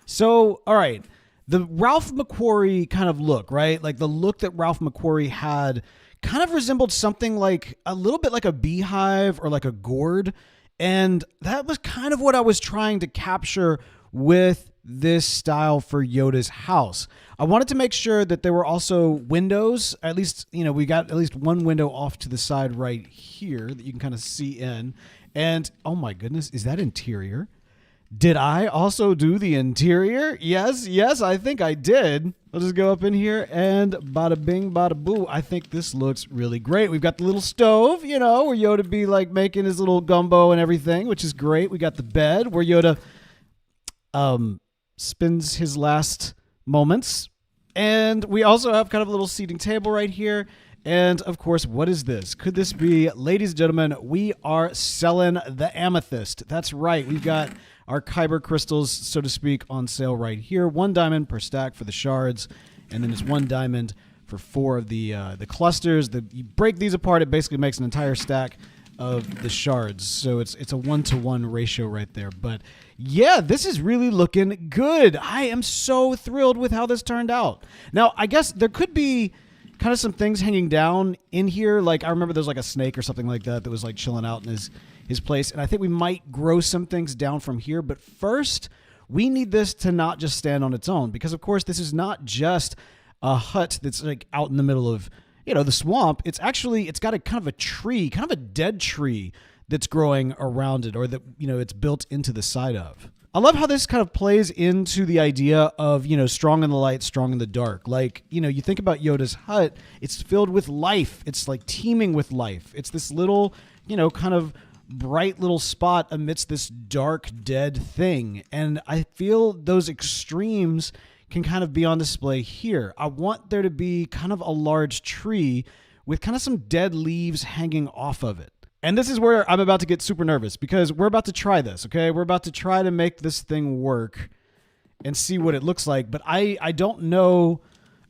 So, all right, the Ralph McQuarrie kind of look, right? Like the look that Ralph McQuarrie had kind of resembled something like a little bit like a beehive or like a gourd. And that was kind of what I was trying to capture with this style for Yoda's house. I wanted to make sure that there were also windows, at least, we got at least one window off to the side right here that you can kind of see in. And oh my goodness, is that interior? Did I also do the interior? Yes, I think I did. I'll just go up in here and bada bing, bada boo. I think this looks really great. We've got the little stove, where Yoda be like making his little gumbo and everything, which is great. We got the bed where Yoda spends his last moments. And we also have kind of a little seating table right here. And of course, what is this? Could this be, ladies and gentlemen, we are selling the amethyst. That's right. We've got our kyber crystals, so to speak, on sale right here. 1 diamond per stack for the shards, and then it's 1 diamond for 4 of the clusters. You break these apart, it basically makes an entire stack of the shards. So it's a 1-to-1 ratio right there. But yeah, this is really looking good. I am so thrilled with how this turned out. Now, I guess there could be kind of some things hanging down in here. Like I remember there's like a snake or something like that was like chilling out in his place. And I think we might grow some things down from here. But first, we need this to not just stand on its own, because of course this is not just a hut that's like out in the middle of, the swamp. It's got a kind of a tree, kind of a dead tree that's growing around it, or that, it's built into the side of. I love how this kind of plays into the idea of, strong in the light, strong in the dark. Like, you think about Yoda's hut, it's filled with life. It's like teeming with life. It's this little, kind of bright little spot amidst this dark, dead thing. And I feel those extremes can kind of be on display here. I want there to be kind of a large tree with kind of some dead leaves hanging off of it. And this is where I'm about to get super nervous, because we're about to try this, okay? We're about to try to make this thing work and see what it looks like. But I don't know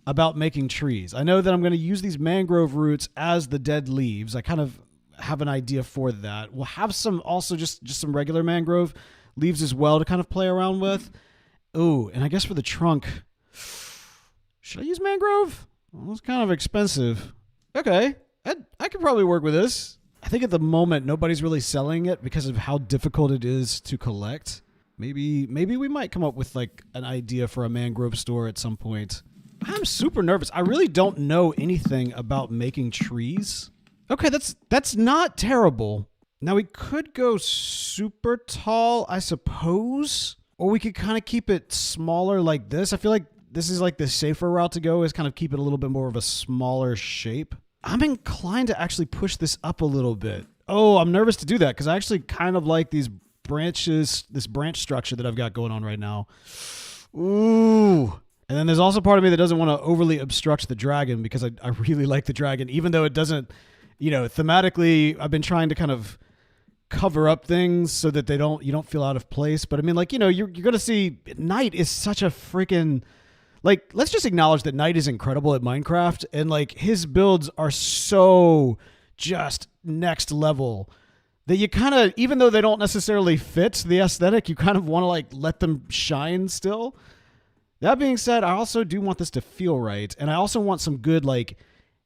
about making trees. I know that I'm going to use these mangrove roots as the dead leaves. I kind of have an idea for that. We'll have some also just some regular mangrove leaves as well to kind of play around with. Ooh, and I guess for the trunk, should I use mangrove? Well, it's kind of expensive. Okay, I could probably work with this. I think at the moment, nobody's really selling it because of how difficult it is to collect. Maybe we might come up with like an idea for a mangrove store at some point. I'm super nervous. I really don't know anything about making trees. Okay, that's not terrible. Now we could go super tall, I suppose. Or we could kind of keep it smaller like this. I feel like this is like the safer route to go, is kind of keep it a little bit more of a smaller shape. I'm inclined to actually push this up a little bit. Oh, I'm nervous to do that because I actually kind of like these branches, this branch structure that I've got going on right now. Ooh. And then there's also part of me that doesn't want to overly obstruct the dragon, because I really like the dragon, even though it doesn't, thematically, I've been trying to kind of cover up things so that you don't feel out of place. But I mean, like, you're going to see Knight is such a freaking, like, let's just acknowledge that Knight is incredible at Minecraft, and like his builds are so just next level that you kind of, even though they don't necessarily fit the aesthetic, you kind of want to like let them shine still. That being said, I also do want this to feel right. And I also want some good like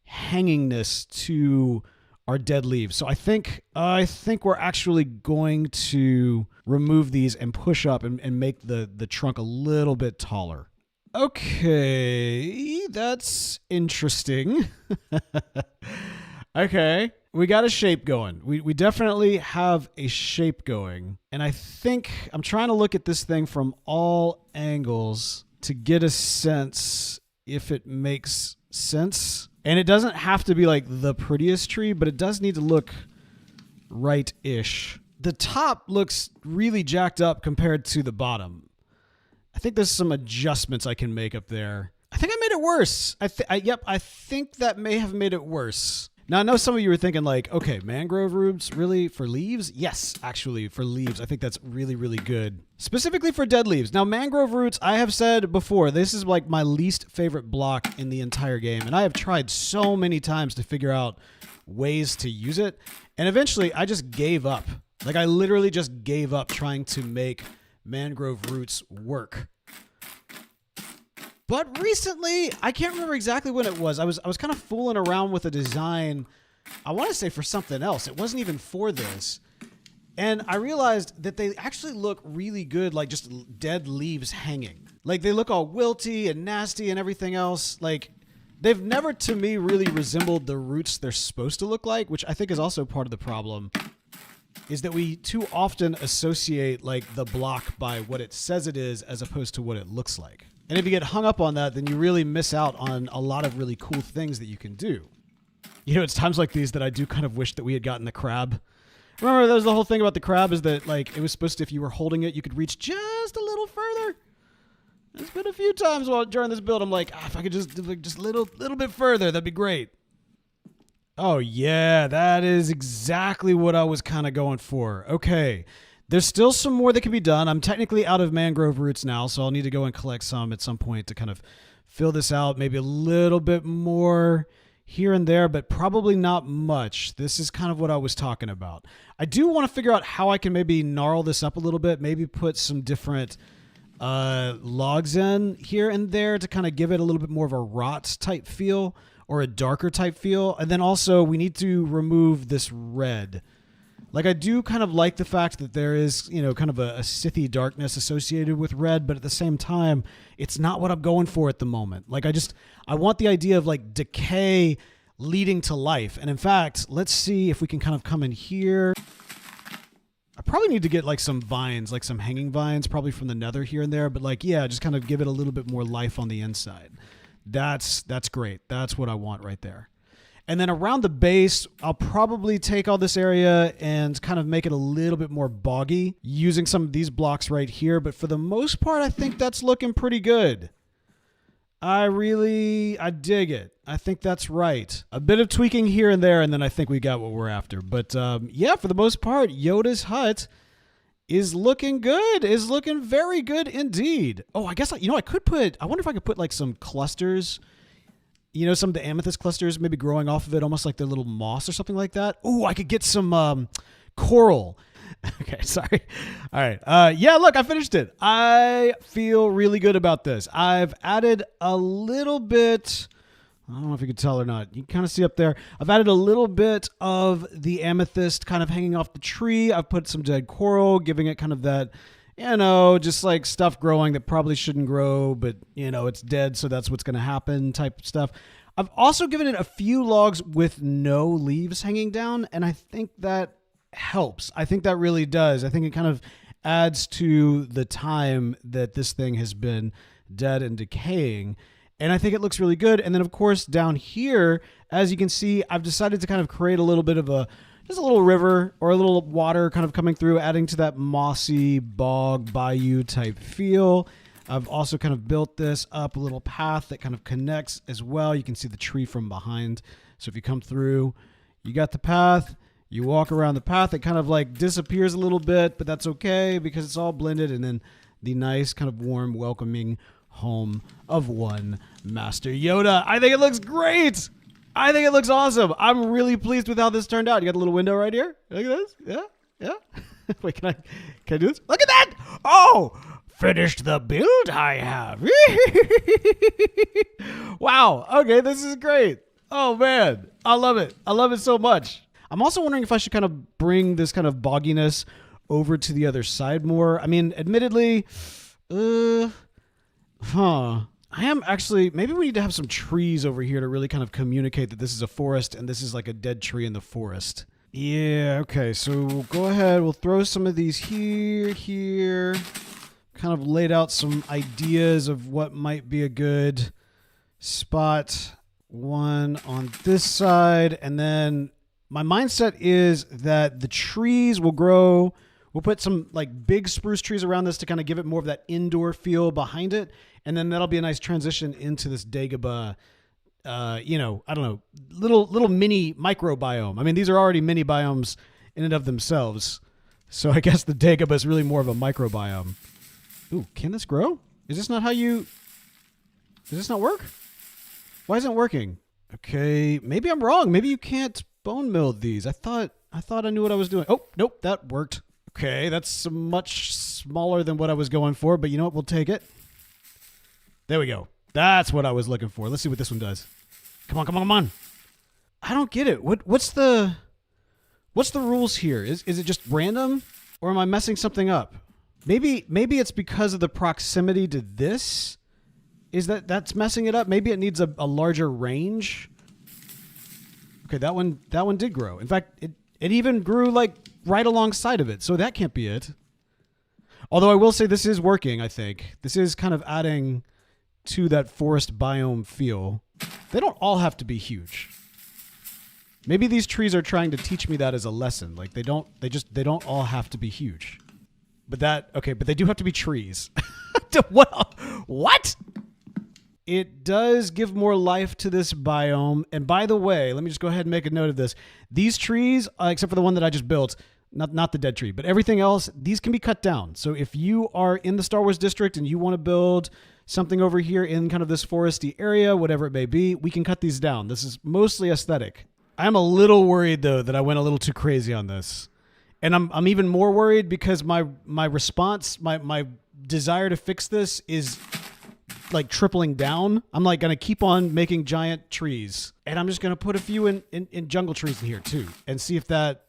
hangingness to our dead leaves. So I think we're actually going to remove these and push up and make the trunk a little bit taller. Okay, that's interesting. Okay, we got a shape going. We definitely have a shape going. And I think I'm trying to look at this thing from all angles to get a sense if it makes sense. And it doesn't have to be like the prettiest tree, but it does need to look right-ish. The top looks really jacked up compared to the bottom. I think there's some adjustments I can make up there. I think I made it worse. I think that may have made it worse. Now, I know some of you were thinking like, okay, mangrove roots, really, for leaves? Yes, actually, for leaves. I think that's really, really good. Specifically for dead leaves. Now, mangrove roots, I have said before, this is like my least favorite block in the entire game. And I have tried so many times to figure out ways to use it. And eventually, I just gave up. Like, I literally just gave up trying to make mangrove roots work. But recently, I can't remember exactly when it was. I was kind of fooling around with a design, I want to say for something else. It wasn't even for this. And I realized that they actually look really good, like just dead leaves hanging. Like they look all wilty and nasty and everything else. Like they've never, to me, really resembled the roots they're supposed to look like, which I think is also part of the problem, is that we too often associate like the block by what it says it is as opposed to what it looks like. And if you get hung up on that, then you really miss out on a lot of really cool things that you can do. It's times like these that I do kind of wish that we had gotten the crab. Remember, there was the whole thing about the crab is that like it was supposed to, if you were holding it, you could reach just a little further. There's been a few times during this build, I'm like, if I could just do like just a little bit further, that'd be great. Oh yeah, that is exactly what I was kind of going for. Okay. There's still some more that can be done. I'm technically out of mangrove roots now, so I'll need to go and collect some at some point to kind of fill this out maybe a little bit more here and there, but probably not much. This is kind of what I was talking about. I do want to figure out how I can maybe gnarl this up a little bit, maybe put some different logs in here and there to kind of give it a little bit more of a rot type feel or a darker type feel. And then also we need to remove this red. Like, I do kind of like the fact that there is, you know, kind of a Sithy darkness associated with red, but at the same time, it's not what I'm going for at the moment. Like, I want the idea of like decay leading to life. And in fact, let's see if we can kind of come in here. I probably need to get like some vines, like some hanging vines, probably from the nether here and there. But like, yeah, just kind of give it a little bit more life on the inside. That's great. That's what I want right there. And then around the base, I'll probably take all this area and kind of make it a little bit more boggy using some of these blocks right here. But for the most part, I think that's looking pretty good. I dig it. I think that's right. A bit of tweaking here and there, and then I think we got what we're after. But yeah, for the most part, Yoda's hut is looking good. Is looking very good indeed. Oh, I guess, I wonder if I could put like some clusters. You know, some of the amethyst clusters maybe growing off of it, almost like they're little moss or something like that. Ooh, I could get some coral. Okay, sorry. All right. Yeah, look, I finished it. I feel really good about this. I've added a little bit. I don't know if you can tell or not. You can kind of see up there. I've added a little bit of the amethyst kind of hanging off the tree. I've put some dead coral, giving it kind of that, you know, just like stuff growing that probably shouldn't grow, but, you know, it's dead, so that's what's going to happen type stuff. I've also given it a few logs with no leaves hanging down, and I think that helps. I think that really does. I think it kind of adds to the time that this thing has been dead and decaying, and I think it looks really good. And then, of course, down here, as you can see, I've decided to kind of create a little bit of just a little river or a little water kind of coming through, adding to that mossy bog bayou type feel. I've also kind of built this up a little path that kind of connects as well. You can see the tree from behind. So if you come through, you got the path, you walk around the path, it kind of like disappears a little bit, but that's okay because it's all blended. And then the nice kind of warm, welcoming home of one Master Yoda. I think it looks great. I think it looks awesome. I'm really pleased with how this turned out. You got the little window right here. Look at this. Yeah. Wait, can I do this? Look at that. Oh, finished the build I have. Wow. Okay, this is great. Oh, man. I love it. I love it so much. I'm also wondering if I should kind of bring this kind of bogginess over to the other side more. I mean, admittedly, I am actually, maybe we need to have some trees over here to really kind of communicate that this is a forest and this is like a dead tree in the forest. Yeah, okay, so we'll go ahead, we'll throw some of these here, kind of laid out some ideas of what might be a good spot. One on this side, and then my mindset is that the trees will grow. We'll put some like big spruce trees around this to kind of give it more of that indoor feel behind it. And then that'll be a nice transition into this Dagobah, I don't know, little mini microbiome. I mean, these are already mini biomes in and of themselves. So I guess the Dagobah is really more of a microbiome. Ooh, can this grow? Is this not does this not work? Why isn't it working? Okay, maybe I'm wrong. Maybe you can't bone mill these. I thought I knew what I was doing. Oh, nope, that worked. Okay, that's much smaller than what I was going for, but you know what? We'll take it. There we go. That's what I was looking for. Let's see what this one does. Come on. I don't get it. What's the rules here? Is it just random, or am I messing something up? Maybe it's because of the proximity to this. Is that's messing it up? Maybe it needs a larger range. Okay, that one did grow. In fact, it even grew like right alongside of it. So that can't be it. Although I will say this is working, I think. This is kind of adding to that forest biome feel. They don't all have to be huge. Maybe these trees are trying to teach me that as a lesson. Like they don't all have to be huge. But they do have to be trees. What? It does give more life to this biome. And by the way, let me just go ahead and make a note of this. These trees, except for the one that I just built, not the dead tree, but everything else, these can be cut down. So if you are in the Star Wars district and you want to build something over here in kind of this foresty area, whatever it may be, we can cut these down. This is mostly aesthetic. I'm a little worried though that I went a little too crazy on this. And I'm even more worried because my response, my desire to fix this is like tripling down. I'm like going to keep on making giant trees, and I'm just going to put a few in jungle trees in here too and see if that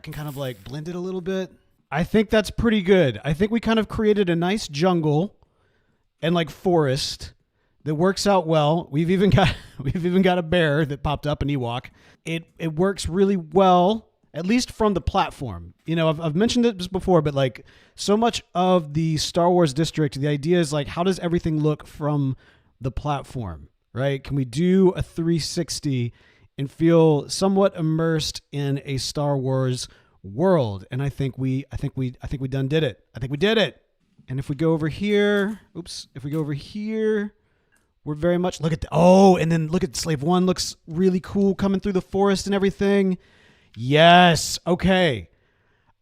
can kind of like blend it a little bit. I think that's pretty good. I think we kind of created a nice jungle and like forest that works out well. We've even got a bear that popped up, an Ewok. It works really well, at least from the platform. You know, I've mentioned it before, but like so much of the Star Wars district, the idea is like, how does everything look from the platform, right? Can we do a 360 and feel somewhat immersed in a Star Wars world? And I think we done did it. I think we did it. And if we go over here, we're very much, look at and then look at Slave One, looks really cool coming through the forest and everything. Yes. Okay.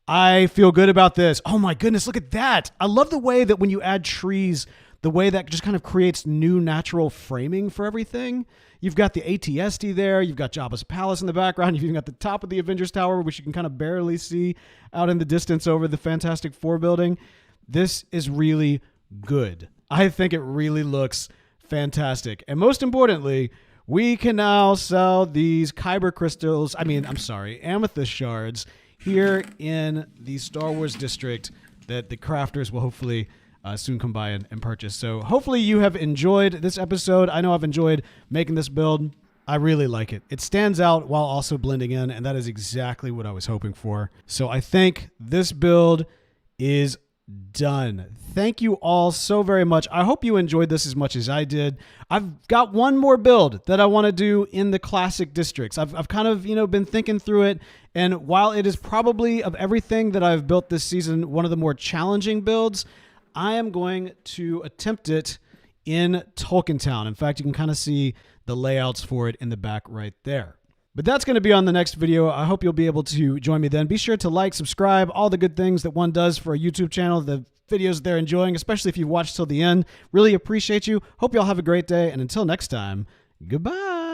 I feel good about this. Oh my goodness. Look at that. I love the way that when you add trees, the way that just kind of creates new natural framing for everything. You've got the AT-ST there. You've got Jabba's palace in the background. You've even got the top of the Avengers Tower, which you can kind of barely see out in the distance over the Fantastic Four building. This is really good. I think it really looks fantastic. And most importantly, we can now sell these amethyst shards here in the Star Wars district that the crafters will hopefully soon come by and purchase. So hopefully you have enjoyed this episode. I know I've enjoyed making this build. I really like it. It stands out while also blending in, and that is exactly what I was hoping for. So I think this build is done. Thank you all so very much. I hope you enjoyed this as much as I did. I've got one more build that I want to do in the classic districts. I've kind of, been thinking through it, and while it is probably of everything that I've built this season, one of the more challenging builds, I am going to attempt it in Tolkien Town. In fact, you can kind of see the layouts for it in the back right there. But that's going to be on the next video. I hope you'll be able to join me then. Be sure to like, subscribe, all the good things that one does for a YouTube channel, the videos they're enjoying, especially if you've watched till the end. Really appreciate you. Hope you all have a great day. And until next time, goodbye.